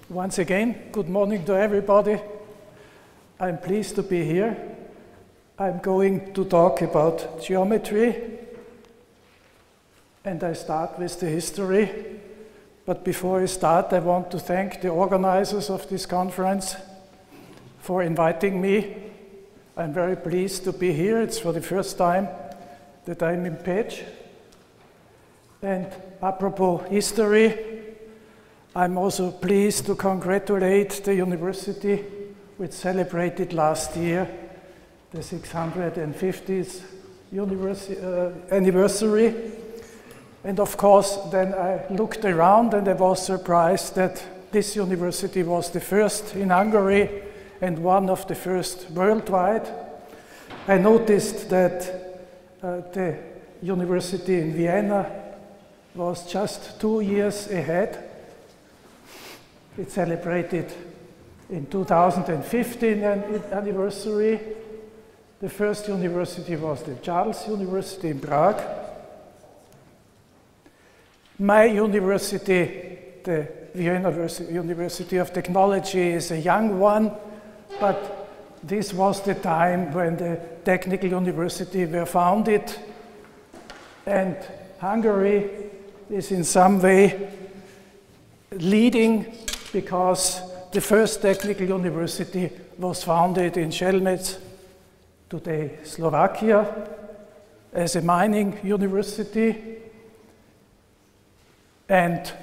Once again, good morning to everybody. I'm pleased to be here. I'm going to talk about geometry, and I start with the history. But before I start, I want to thank the organizers of this conference for inviting me. I'm very pleased to be here. It's for the first time that I'm in Pécs. And apropos history, I'm also pleased to congratulate the university, which celebrated last year the 650th anniversary. And of course, then I looked around and I was surprised that this university was the first in Hungary and one of the first worldwide. I noticed that the university in Vienna was just 2 years ahead. It celebrated in 2015 an anniversary. The first university was the Charles University in Prague. My university, the Vienna University of Technology, is a young one, but this was the time when the technical university were founded, and Hungary is in some way leading because the first technical university was founded in Šelmec, today Slovakia, as a mining university. And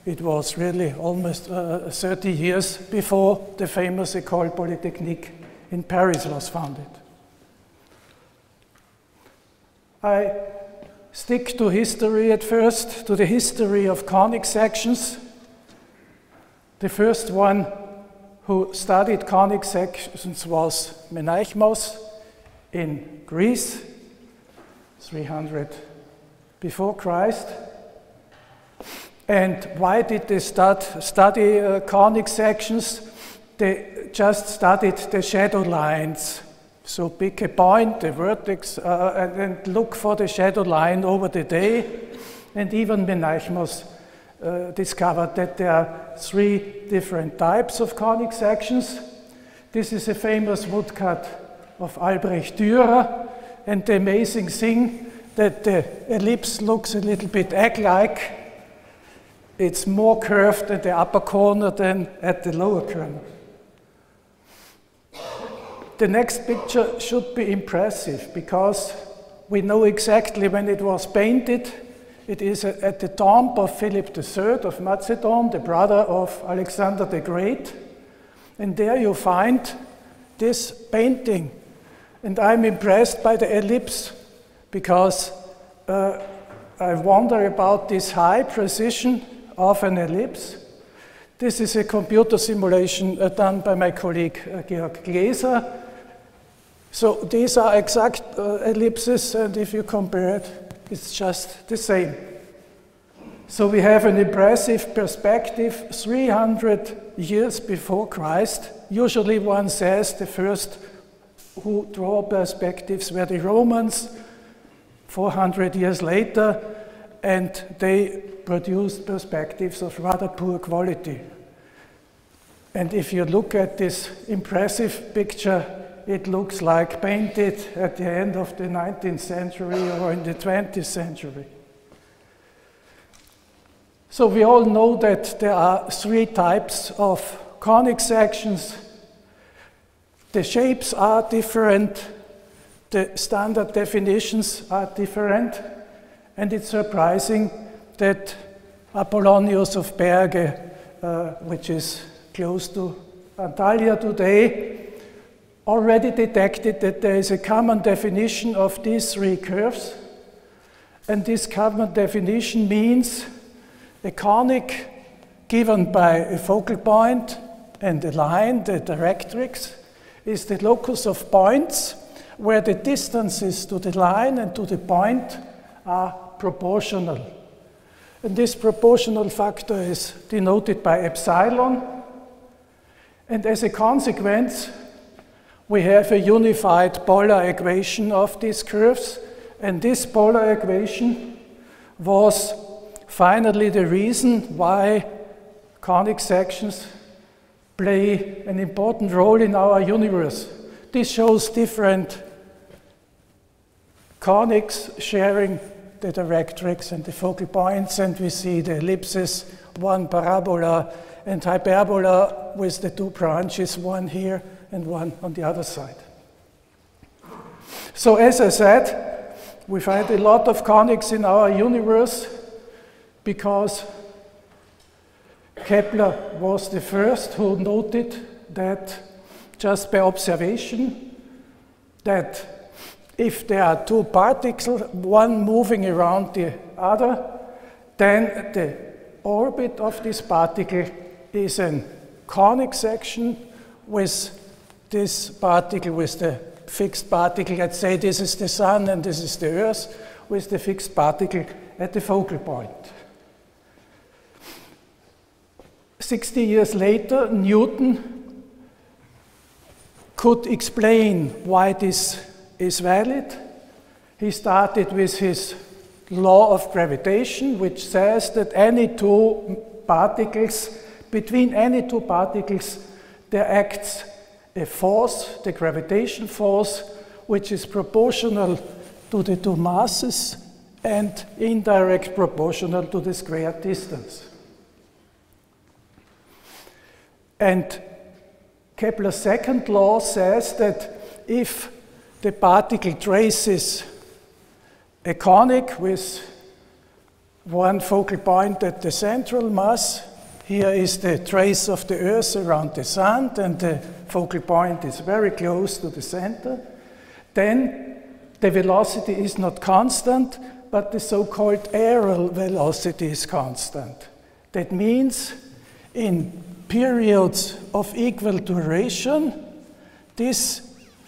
it was really almost 30 years before the famous École Polytechnique in Paris was founded. I stick to history at first, to the history of conic sections. The first one who studied conic sections was Menaichmos in Greece, 300 before Christ. And why did they study conic sections? They just studied the shadow lines. So pick a point, a vertex, and look for the shadow line over the day. And even Menaichmos discovered that there are 3 different types of conic sections. This is a famous woodcut of Albrecht Dürer, and the amazing thing that the ellipse looks a little bit egg-like. It's more curved at the upper corner than at the lower corner. The next picture should be impressive because we know exactly when it was painted. It is at the tomb of Philip III of Macedon, the brother of Alexander the Great. And there you find this painting. And I'm impressed by the ellipse because I wonder about this high precision of an ellipse. This is a computer simulation done by my colleague Georg Gläser. So these are exact ellipses, and if you compare it, it's just the same. So we have an impressive perspective 300 years before Christ. Usually one says the first who draw perspectives were the Romans 400 years later, and they produced perspectives of rather poor quality. And if you look at this impressive picture, it looks like painted at the end of the 19th century or in the 20th century. So we all know that there are 3 types of conic sections. The shapes are different, the standard definitions are different, and it's surprising that Apollonius of Berge, which is close to Antalya today, already detected that there is a common definition of these 3 curves. And this common definition means a conic given by a focal point and a line, the directrix, is the locus of points where the distances to the line and to the point are proportional. And this proportional factor is denoted by epsilon. And as a consequence, we have a unified polar equation of these curves, and this polar equation was finally the reason why conic sections play an important role in our universe. This shows different conics sharing the directrix and the focal points, and we see the ellipses, one parabola and hyperbola with the two branches, one here and one on the other side. So as I said, we find a lot of conics in our universe because Kepler was the first who noted that just by observation that if there are two particles, one moving around the other, then the orbit of this particle is a conic section with this particle, with the fixed particle. Let's say this is the Sun and this is the Earth, with the fixed particle at the focal point. 60 years later, Newton could explain why this is valid. He started with his law of gravitation, which says that between any two particles, there acts a force, the gravitation force, which is proportional to the two masses and indirect proportional to the squared distance. And Kepler's second law says that if the particle traces a conic with one focal point at the central mass, here is the trace of the Earth around the Sun, and the focal point is very close to the center, then the velocity is not constant, but the so-called aerial velocity is constant. That means in periods of equal duration, this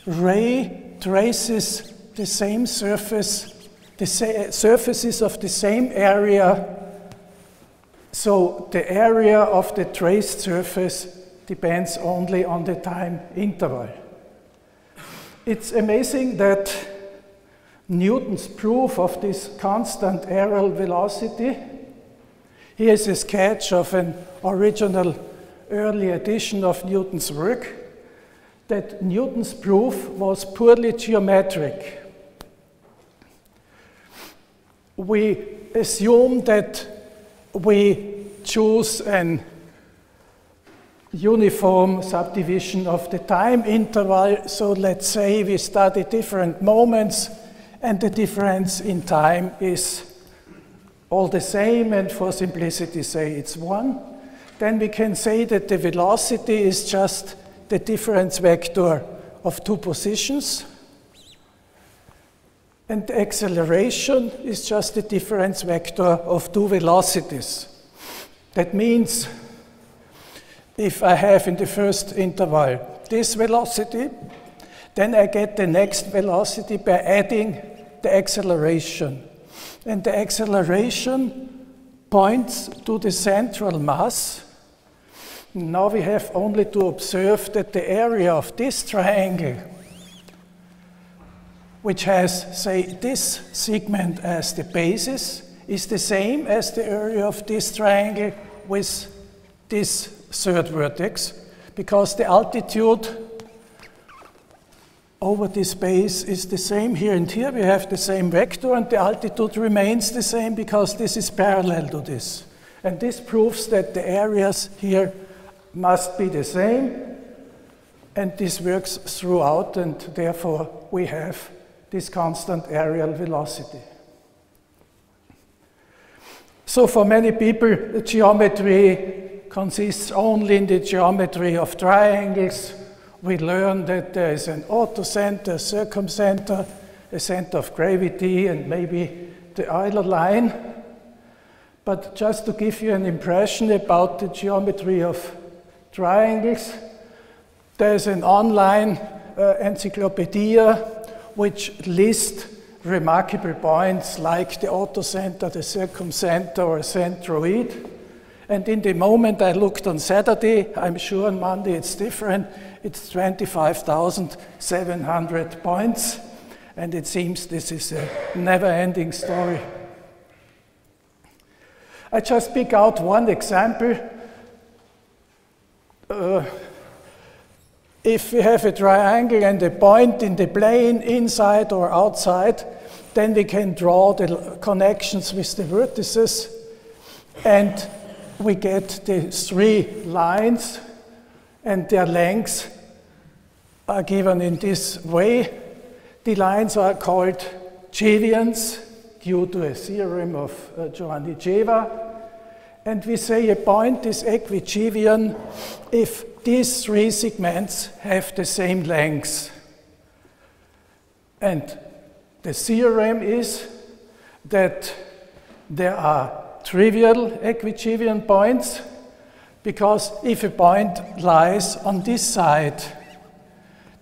ray traces the same surface, surfaces of the same area. So the area of the traced surface depends only on the time interval. It's amazing that Newton's proof of this constant aerial velocity, here is a sketch of an original early edition of Newton's work, that Newton's proof was purely geometric. We assume that we choose an uniform subdivision of the time interval. So let's say we study different moments and the difference in time is all the same, and for simplicity say it's 1. Then we can say that the velocity is just the difference vector of two positions, and the acceleration is just the difference vector of two velocities. That means if I have in the first interval this velocity, then I get the next velocity by adding the acceleration. And the acceleration points to the central mass. Now we have only to observe that the area of this triangle, which has, say, this segment as the basis, is the same as the area of this triangle with this third vertex, because the altitude over this base is the same here and here. We have the same vector, and the altitude remains the same because this is parallel to this. And this proves that the areas here must be the same, and this works throughout, and therefore we have this constant aerial velocity. So for many people, geometry consists only in the geometry of triangles. We learn that there is an orthocenter, a circumcenter, a center of gravity, and maybe the Euler line. But just to give you an impression about the geometry of triangles, there's an online encyclopedia which lists remarkable points like the orthocenter, the circumcenter, or a centroid. And in the moment I looked on Saturday, I'm sure on Monday it's different, it's 25,700 points, and it seems this is a never-ending story. I just pick out one example if we have a triangle and a point in the plane, inside or outside, then we can draw the connections with the vertices, and we get the 3 lines, and their lengths are given in this way. The lines are called Cevians due to a theorem of Johannes Vermeer. And we say a point is equicevian if these 3 segments have the same length. And the theorem is that there are trivial equicevian points, because if a point lies on this side,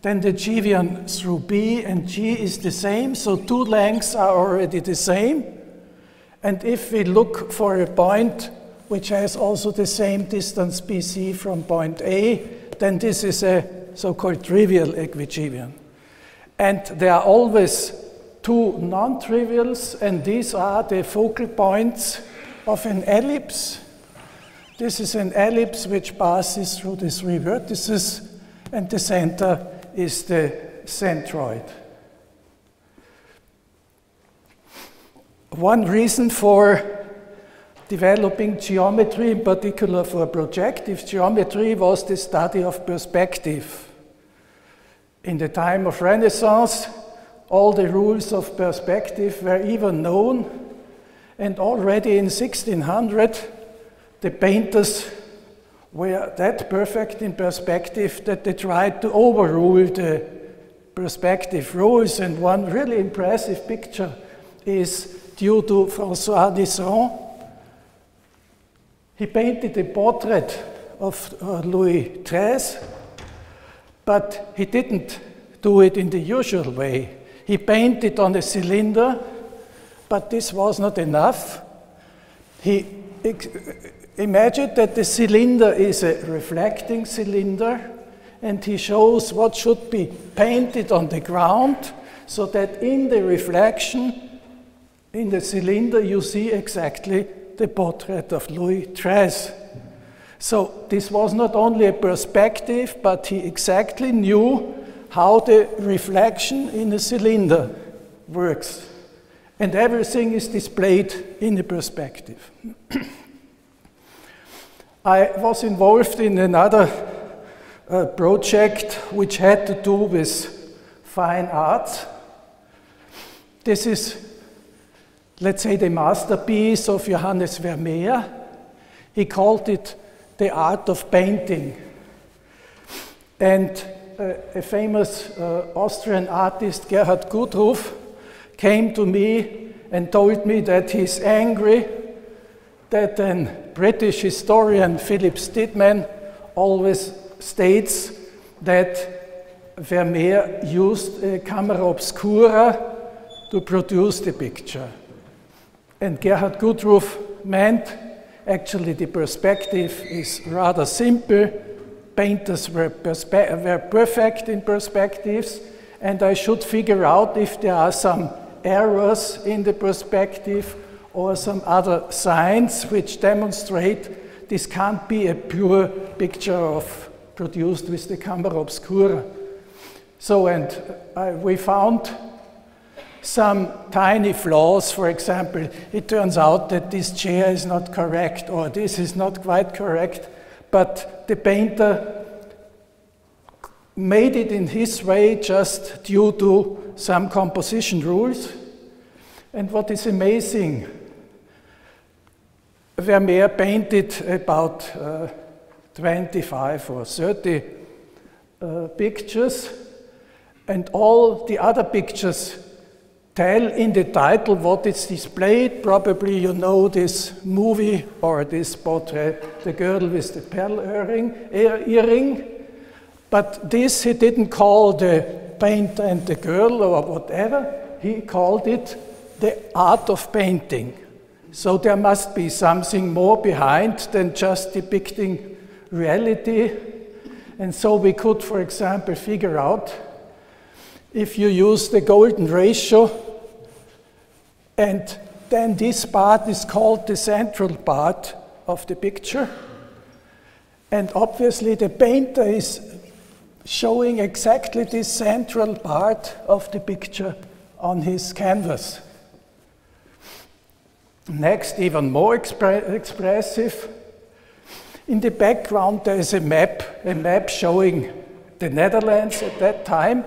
then the Cevian through B and G is the same, so 2 lengths are already the same. And if we look for a point which has also the same distance BC from point A, then this is a so-called trivial equicevian. And there are always 2 non-trivials, and these are the focal points of an ellipse. This is an ellipse which passes through the 3 vertices, and the center is the centroid. One reason for developing geometry, in particular for projective geometry, was the study of perspective. In the time of Renaissance, all the rules of perspective were even known, and already in 1600, the painters were that perfect in perspective that they tried to overrule the perspective rules. And one really impressive picture is due to François Disson. He painted a portrait of Louis XIII, but he didn't do it in the usual way. He painted on a cylinder, but this was not enough. He imagined that the cylinder is a reflecting cylinder, and he shows what should be painted on the ground so that in the reflection in the cylinder you see exactly the portrait of Louis XIII. So this was not only a perspective, but he exactly knew how the reflection in the cylinder works. And everything is displayed in the perspective. I was involved in another project which had to do with fine arts. This is, let's say, the masterpiece of Johannes Vermeer. He called it the art of painting. And a famous Austrian artist, Gerhard Guthoff, came to me and told me that he's angry that a British historian, Philip Stidman, always states that Vermeer used a camera obscura to produce the picture. And Gerhard Guthoff meant actually the perspective is rather simple. Painters were perfect in perspectives, and I should figure out if there are some errors in the perspective or some other signs which demonstrate this can't be a pure picture produced with the camera obscura. So, we found some tiny flaws. For example, it turns out that this chair is not correct, or this is not quite correct, but the painter made it in his way just due to some composition rules. And what is amazing, Vermeer painted about 25 or 30 pictures, and all the other pictures tell in the title what is displayed. Probably you know this movie or this portrait, The Girl with the Pearl Earring. But this he didn't call the painter and the girl or whatever. He called it the art of painting. So there must be something more behind than just depicting reality. And so we could, for example, figure out if you use the golden ratio, and then this part is called the central part of the picture. And obviously the painter is showing exactly this central part of the picture on his canvas. Next, even more expressive. In the background there is a map showing the Netherlands at that time.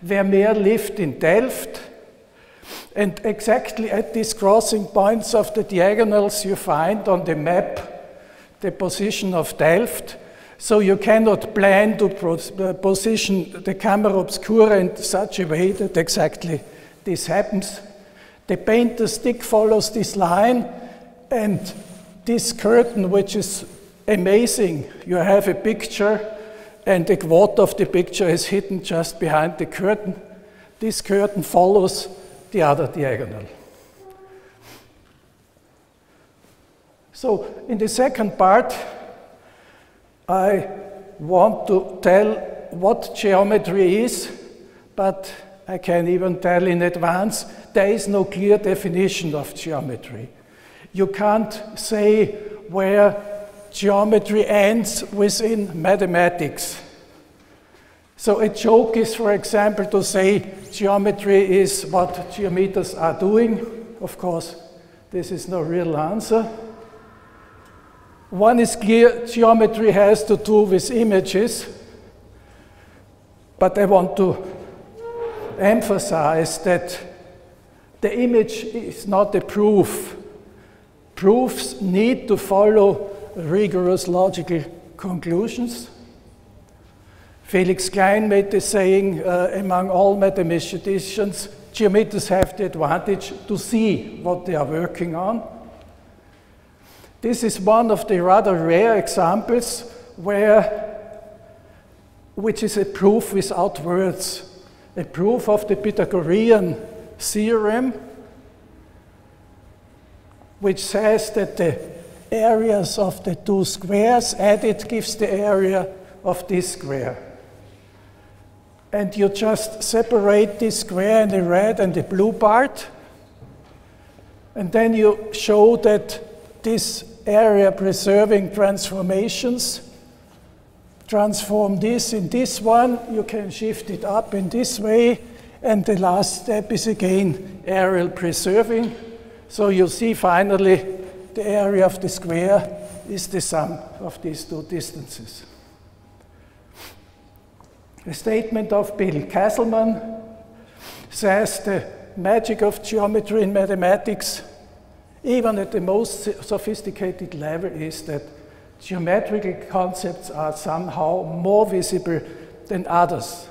Vermeer lived in Delft, and exactly at these crossing points of the diagonals you find on the map the position of Delft. So you cannot plan to position the camera obscura in such a way that exactly this happens. The painter's stick follows this line, and this curtain, which is amazing, you have a picture and a quarter of the picture is hidden just behind the curtain. This curtain follows the other diagonal. So in the second part, I want to tell what geometry is, but I can even tell in advance, there is no clear definition of geometry. You can't say where geometry ends within mathematics. So a joke is, for example, to say geometry is what geometers are doing. Of course, this is no real answer. One is clear, geometry has to do with images, but I want to emphasize that the image is not a proof. Proofs need to follow rigorous logical conclusions. Felix Klein made the saying, among all mathematicians, geometers have the advantage to see what they are working on. This is one of the rather rare examples which is a proof without words, a proof of the Pythagorean Theorem, which says that the areas of the two squares added gives the area of this square. And you just separate this square in the red and the blue part, and then you show that this area preserving transformations transform this in this one, you can shift it up in this way, and the last step is again areal preserving. So you see finally the area of the square is the sum of these two distances. A statement of Bill Castleman says the magic of geometry in mathematics, even at the most sophisticated level, is that geometrical concepts are somehow more visible than others.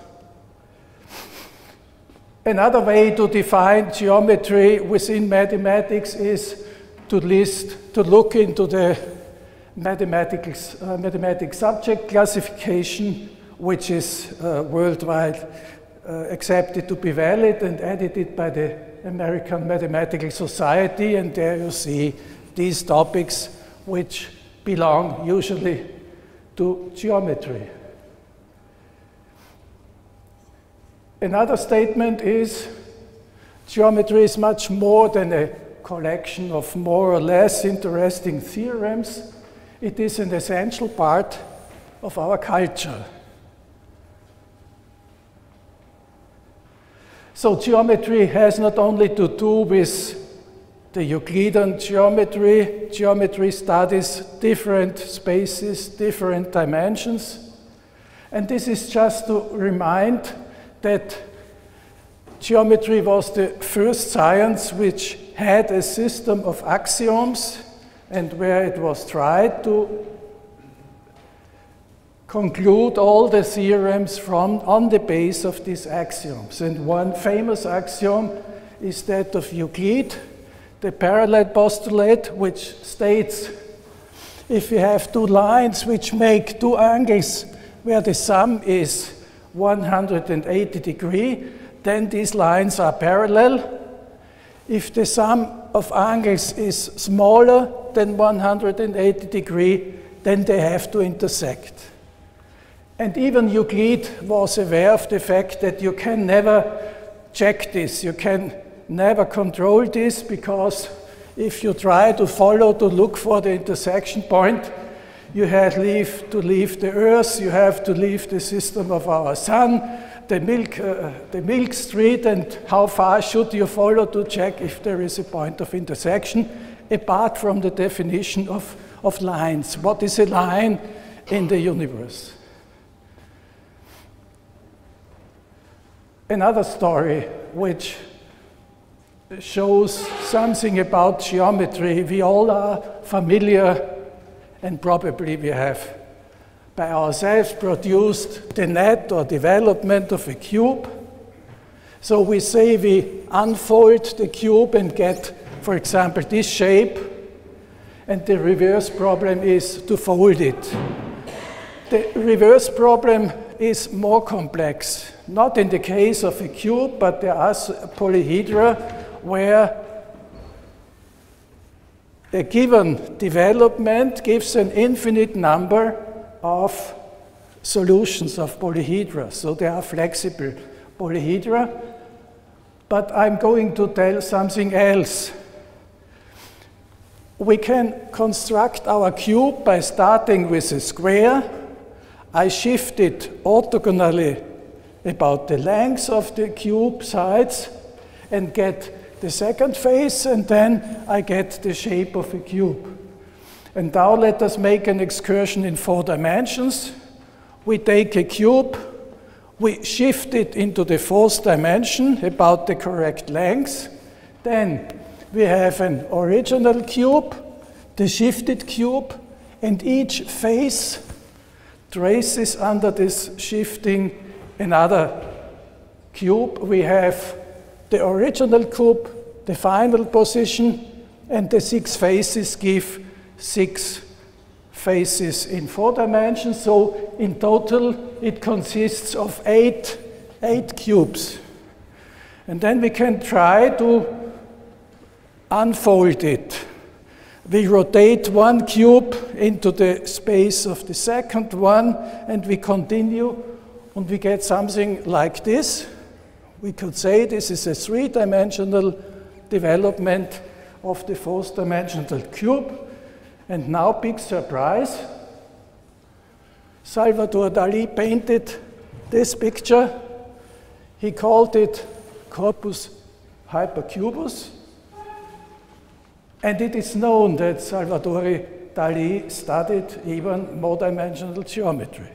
Another way to define geometry within mathematics is to look into the mathematics subject classification, which is worldwide accepted to be valid and edited by the American Mathematical Society, and there you see these topics which belong usually to geometry. Another statement is geometry is much more than a collection of more or less interesting theorems. It is an essential part of our culture. So geometry has not only to do with the Euclidean geometry. Geometry studies different spaces, different dimensions. And this is just to remind that geometry was the first science which had a system of axioms, and where it was tried to conclude all the theorems on the base of these axioms. And one famous axiom is that of Euclid, the parallel postulate, which states if you have two lines which make two angles where the sum is 180 degrees, then these lines are parallel. If the sum of angles is smaller than 180 degrees, then they have to intersect. And even Euclid was aware of the fact that you can never check this, you can never control this, because if you try to look for the intersection point, you have to leave the Earth, you have to leave the system of our sun, the milk street, and how far should you follow to check if there is a point of intersection, apart from the definition of lines. What is a line in the universe? Another story which shows something about geometry. We all are familiar, and probably we have by ourselves produced the net or development of a cube. So we say we unfold the cube and get, for example, this shape, and the reverse problem is to fold it. The reverse problem is more complex, not in the case of a cube, but there are polyhedra where a given development gives an infinite number of solutions of polyhedra. So they are flexible polyhedra. But I'm going to tell something else. We can construct our cube by starting with a square. I shift it orthogonally about the length of the cube sides and get the second face, and then I get the shape of a cube. And now let us make an excursion in 4 dimensions. We take a cube, we shift it into the 4th dimension about the correct length. Then we have an original cube, the shifted cube, and each face traces under this shifting another cube. We have the original cube, the final position, and the 6 faces give 6 faces in 4 dimensions. So in total, it consists of 8 cubes. And then we can try to unfold it. We rotate one cube into the space of the second one, and we continue, and we get something like this. We could say this is a 3-dimensional development of the 4th-dimensional cube. And now, big surprise, Salvador Dali painted this picture. He called it corpus hypercubus. And it is known that Salvador Dali studied even more-dimensional geometry.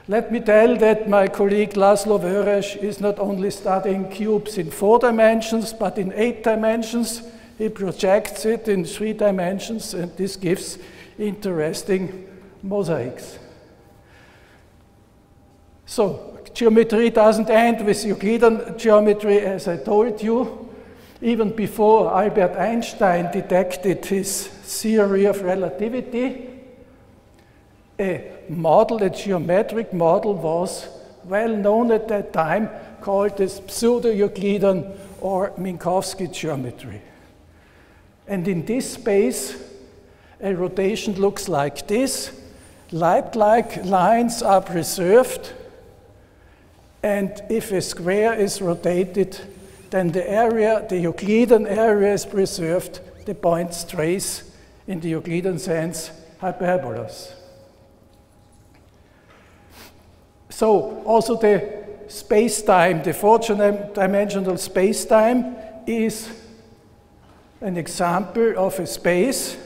Let me tell that my colleague Laszlo Vörös is not only studying cubes in 4 dimensions, but in 8 dimensions. He projects it in 3 dimensions, and this gives interesting mosaics. So, geometry doesn't end with Euclidean geometry, as I told you. Even before Albert Einstein detected his theory of relativity, a geometric model was well known at that time, called the pseudo-Euclidean or Minkowski geometry. And in this space, a rotation looks like this. Light-like lines are preserved, and if a square is rotated, then the area, the Euclidean area, is preserved. The points trace, in the Euclidean sense, hyperbolas. So also the space-time, the 4-dimensional space-time is an example of a space,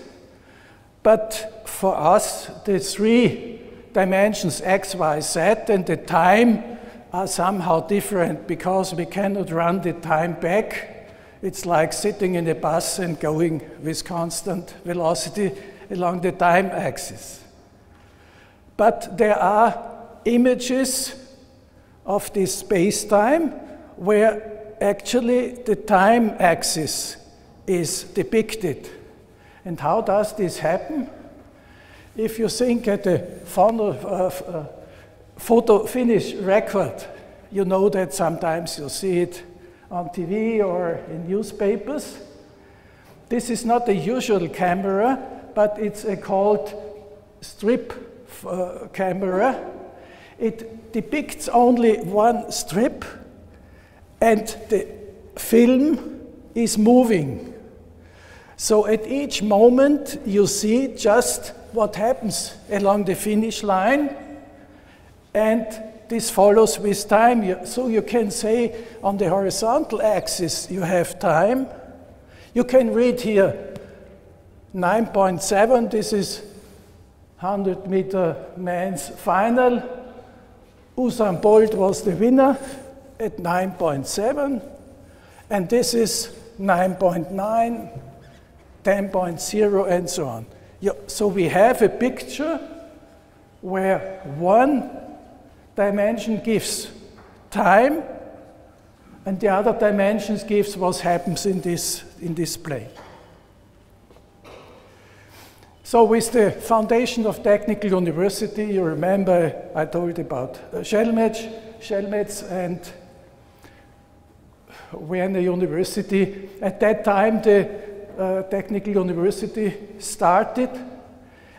but for us, the 3 dimensions x, y, z, and the time are somehow different because we cannot run the time back. It's like sitting in a bus and going with constant velocity along the time axis. But there are images of this space-time where actually the time axis is depicted. And how does this happen? If you think at the photo finish record, you know that sometimes you see it on TV or in newspapers. This is not a usual camera, but it's a called strip camera. It depicts only one strip, and the film is moving. So at each moment, you see just what happens along the finish line, and this follows with time. So you can say on the horizontal axis you have time. You can read here 9.7, this is 100-meter men's final. Usain Bolt was the winner at 9.7, and this is 9.9, 10.0, and so on. So we have a picture where one dimension gives time, and the other dimensions gives what happens in this plane. So with the foundation of Technical University, you remember I told about Schelmetz and Vienna University. At that time, the Technical University started,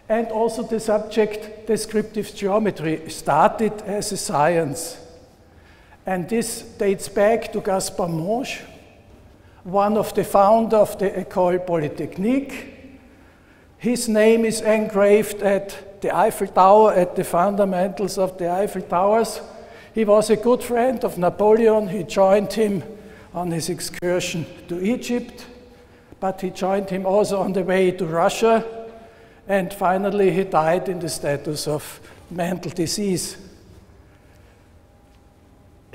and also the subject descriptive geometry started as a science. And this dates back to Gaspard Monge, one of the founders of the École Polytechnique. His name is engraved at the Eiffel Tower, at the fundamentals of the Eiffel Towers. He was a good friend of Napoleon. He joined him on his excursion to Egypt, but he joined him also on the way to Russia, and finally he died in the status of mental disease.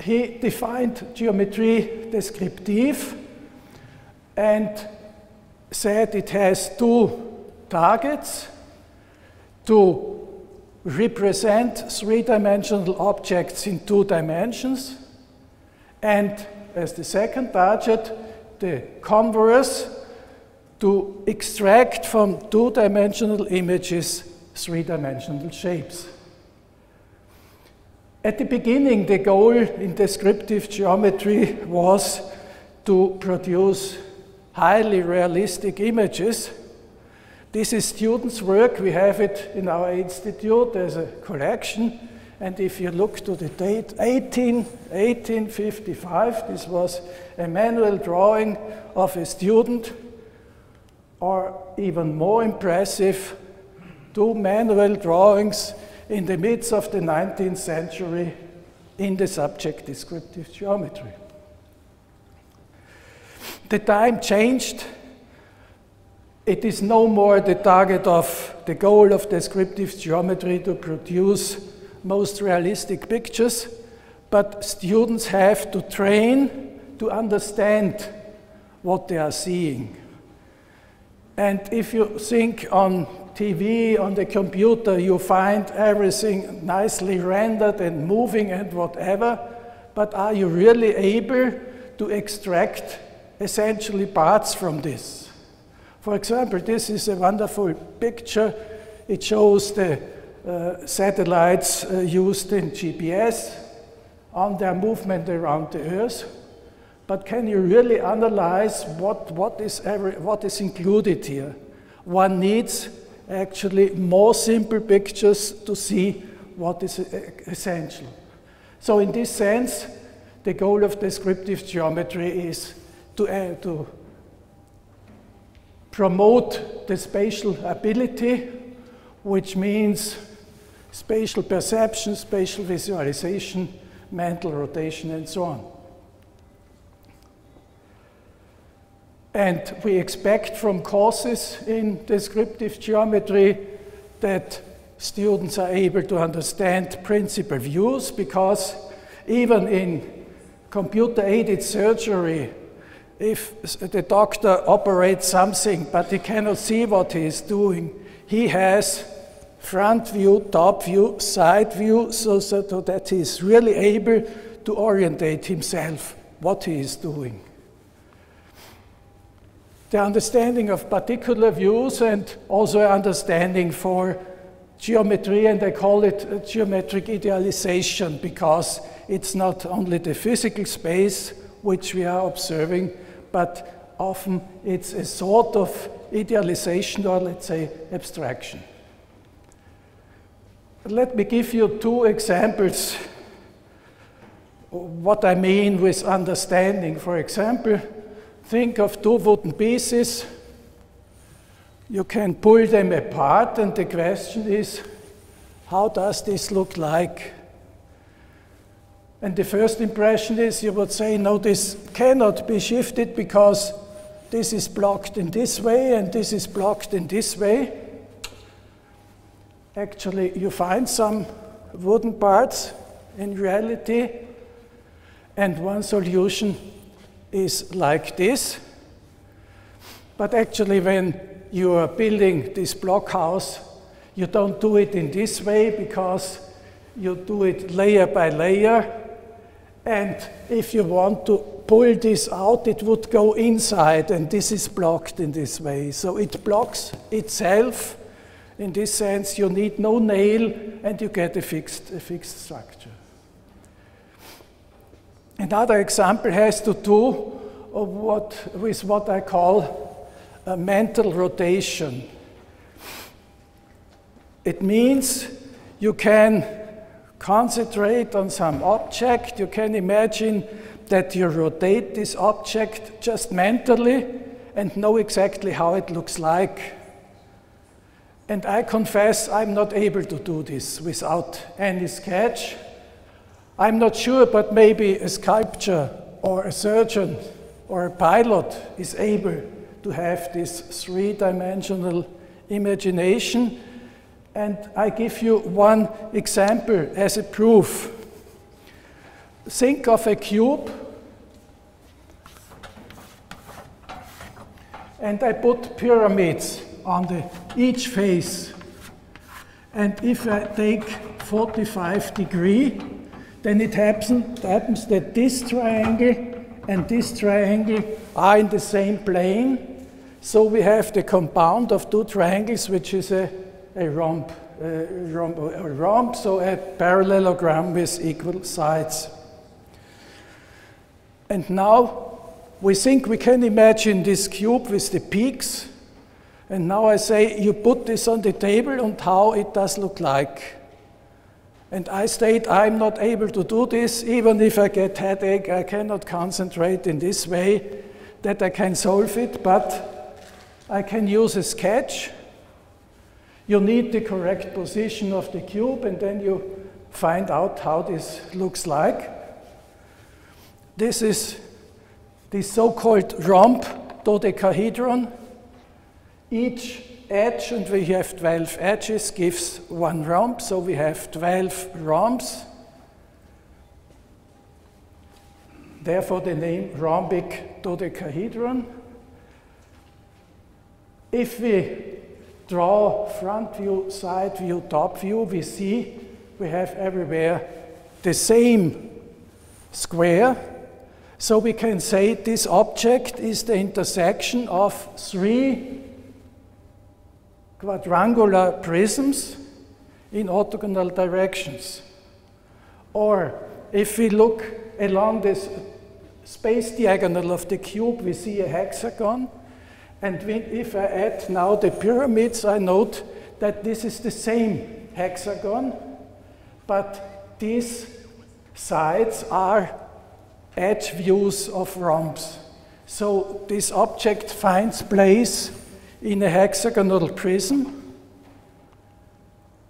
He defined geometry descriptive and said it has two targets: to represent three-dimensional objects in 2 dimensions, and as the second target, the converse, to extract from 2-dimensional images 3-dimensional shapes. At the beginning, the goal in descriptive geometry was to produce highly realistic images. This is students' work. We have it in our institute as a collection. And if you look to the date, 1855, this was a manual drawing of a student, or even more impressive, 2 manual drawings in the midst of the 19th century in the subject descriptive geometry. The time changed. It is no more the target of the goal of descriptive geometry to produce most realistic pictures, but students have to train to understand what they are seeing. And if you think on TV, on the computer, you find everything nicely rendered and moving and whatever, but are you really able to extract essentially parts from this? For example, this is a wonderful picture. It shows the satellites used in GPS on their movement around the Earth. But can you really analyze what is included here? One needs actually more simple pictures to see what is essential. So in this sense, the goal of descriptive geometry is to promote the spatial ability, which means spatial perception, spatial visualization, mental rotation, and so on. And we expect from courses in descriptive geometry that students are able to understand principal views, because even in computer-aided surgery, if the doctor operates something but he cannot see what he is doing, he has front view, top view, side view, so that he is really able to orientate himself what he is doing. The understanding of particular views and also understanding for geometry, and I call it geometric idealization, because it's not only the physical space which we are observing, but often it's a sort of idealization, or let's say abstraction. Let me give you 2 examples what I mean with understanding. For example, think of 2 wooden pieces. you can pull them apart, and the question is, how does this look like? And the first impression is you would say, no, this cannot be shifted because this is blocked in this way and this is blocked in this way. Actually, you find some wooden parts in reality, and one solution is like this. But actually, when you are building this blockhouse, you don't do it in this way because you do it layer by layer. And if you want to pull this out, it would go inside, and this is blocked in this way. So it blocks itself. In this sense, you need no nail, and you get a fixed structure. Another example has to do with what I call a mental rotation. It means you can concentrate on some object. You can imagine that you rotate this object just mentally and know exactly how it looks like. And I confess I'm not able to do this without any sketch. I'm not sure, but maybe a sculptor or a surgeon or a pilot is able to have this three-dimensional imagination. And I give you one example as a proof. Think of a cube, and I put pyramids on each face. And if I take 45 degrees, then it happens that this triangle and this triangle are in the same plane. So we have the compound of two triangles, which is a rhomb, so a parallelogram with equal sides. And now we think we can imagine this cube with the peaks. And now I say, you put this on the table and how it does look like. And I state I'm not able to do this. Even if I get headache, I cannot concentrate in this way, that I can solve it, but I can use a sketch. You need the correct position of the cube, and then you find out how this looks like. This is the so-called rhomb dodecahedron. Each edge, and we have 12 edges, gives one rhomb, so we have 12 rhombs. Therefore, the name rhombic dodecahedron. If we draw front view, side view, top view, we see we have everywhere the same square. So we can say this object is the intersection of three quadrangular prisms in orthogonal directions. Or if we look along this space diagonal of the cube, we see a hexagon. And if I add now the pyramids, I note that this is the same hexagon, but these sides are edge views of rhombs. So this object finds place in a hexagonal prism.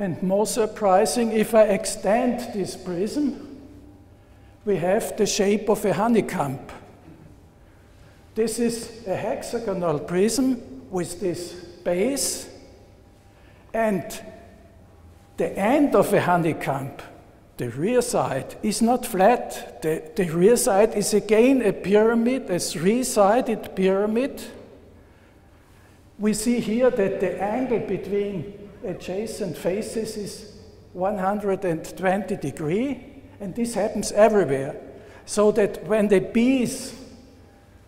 And more surprising, if I extend this prism, we have the shape of a honeycomb. This is a hexagonal prism with this base, and the end of a honeycomb, the rear side, is not flat. The rear side is again a pyramid, a three-sided pyramid. We see here that the angle between adjacent faces is 120 degrees, and this happens everywhere. So that when the bees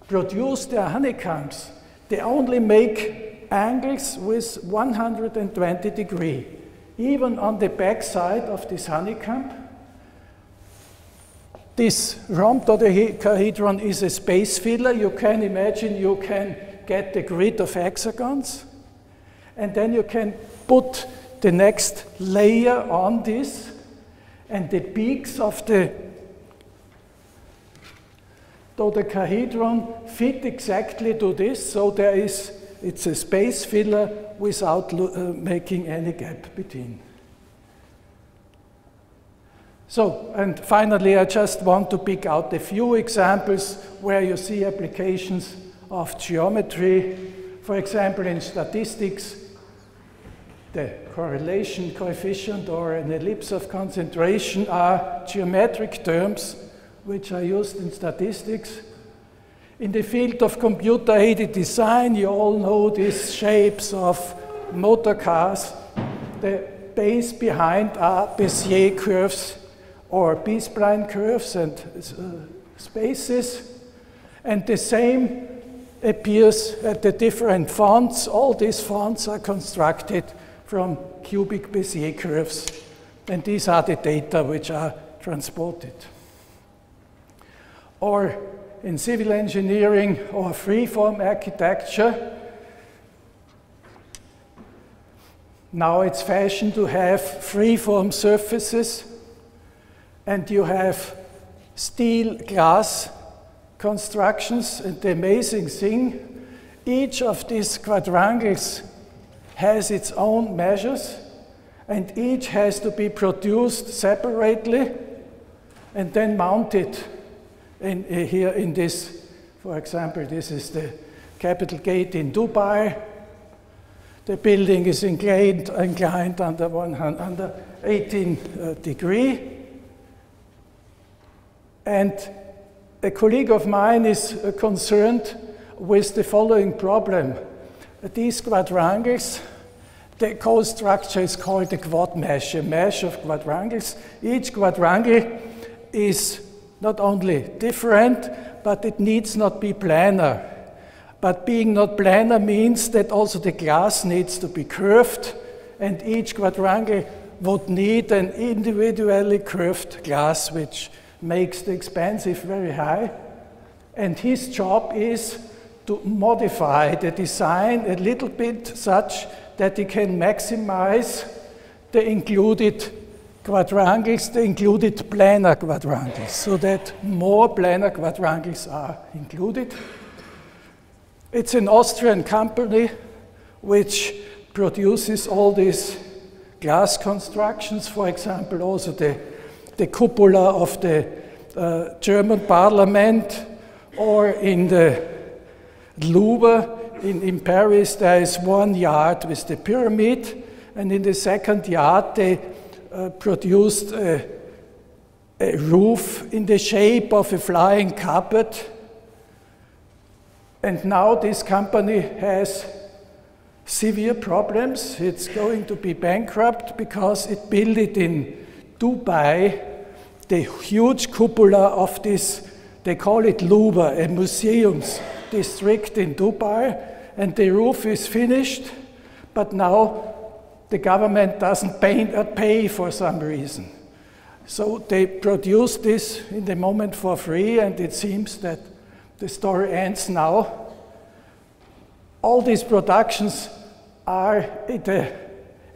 produce their honeycombs, they only make angles with 120 degrees. Even on the back side of this honeycomb, this rhomb dodecahedron is a space filler. You can imagine you can get the grid of hexagons, and then you can put the next layer on this, and the peaks of the dodecahedron fit exactly to this, so there is it's a space filler without making any gap between. So, and finally, I just want to pick out a few examples where you see applications of geometry. For example, in statistics, the correlation coefficient or an ellipse of concentration are geometric terms which are used in statistics. In the field of computer-aided design, you all know these shapes of motor cars. The base behind are Bézier curves or B-spline curves and spaces. And the same appears at the different fonts. All these fonts are constructed from cubic Bézier curves. And these are the data which are transported. Or in civil engineering or freeform architecture, now it's fashion to have freeform surfaces, and you have steel glass constructions. And the amazing thing, each of these quadrangles has its own measures, and each has to be produced separately and then mounted here in this. For example, this is the Capitol Gate in Dubai. The building is inclined under 18 degrees. And a colleague of mine is concerned with the following problem. These quadrangles, the co-structure is called a quad mesh, a mesh of quadrangles. Each quadrangle is not only different, but it needs not be planar. But being not planar means that also the glass needs to be curved, and each quadrangle would need an individually curved glass, which makes the expensive very high. And his job is to modify the design a little bit such that he can maximize the included quadrangles, the included planar quadrangles, so that more planar quadrangles are included. It's an Austrian company which produces all these glass constructions, for example, also the cupola of the German parliament, or in the Louvre in Paris, there is one yard with the pyramid, and in the second yard they produced a roof in the shape of a flying carpet. And now this company has severe problems. It's going to be bankrupt because it built it in Dubai, the huge cupola of this, they call it Louvre, a museums district in Dubai, and the roof is finished, but now the government doesn't pay for some reason. So they produced this in the moment for free, and it seems that the story ends now. All these productions are in the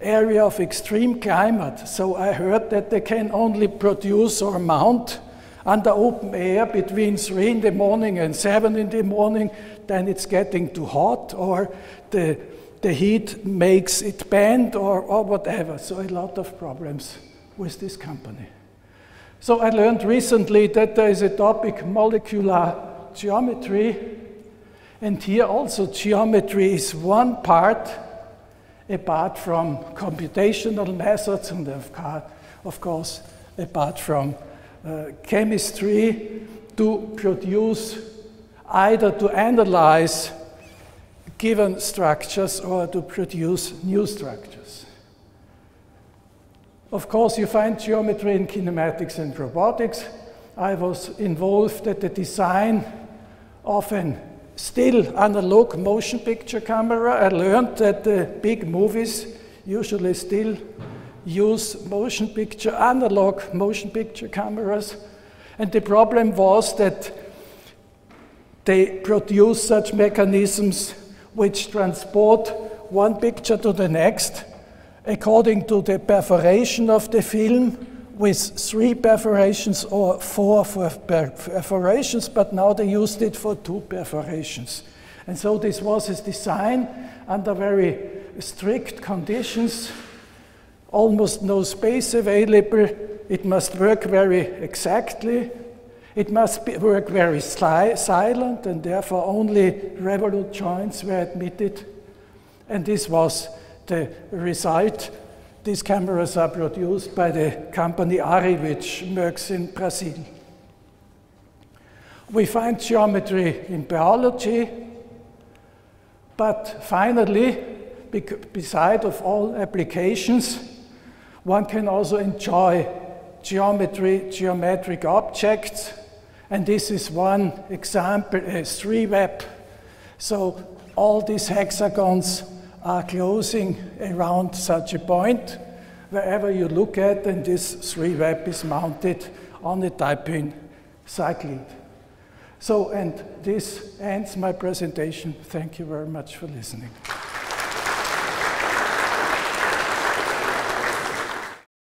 area of extreme climate, so I heard that they can only produce or mount under open air between 3 in the morning and 7 in the morning. Then it's getting too hot, or the heat makes it bend, or whatever. So a lot of problems with this company. So I learned recently that there is a topic, molecular geometry, and here also geometry is one part apart from computational methods, and of course apart from chemistry, to produce, either to analyze given structures or to produce new structures. Of course, you find geometry in kinematics and robotics. I was involved at the design of an still analog motion picture camera. I learned that the big movies usually still use analog motion picture cameras. And the problem was that they produce such mechanisms which transport one picture to the next according to the perforation of the film, with 3 perforations or 4 perforations, but now they used it for 2 perforations. And so this was his design under very strict conditions, almost no space available. It must work very exactly. It must work very silent, and therefore only revolute joints were admitted. And this was the result. These cameras are produced by the company Ari, which works in Brazil. We find geometry in biology, but finally, beside of all applications, one can also enjoy geometric objects, and this is one example, a 3-web. So all these hexagons are closing around such a point wherever you look at, and this 3-web is mounted on a die-pin cyclid. So, and this ends my presentation. Thank you very much for listening.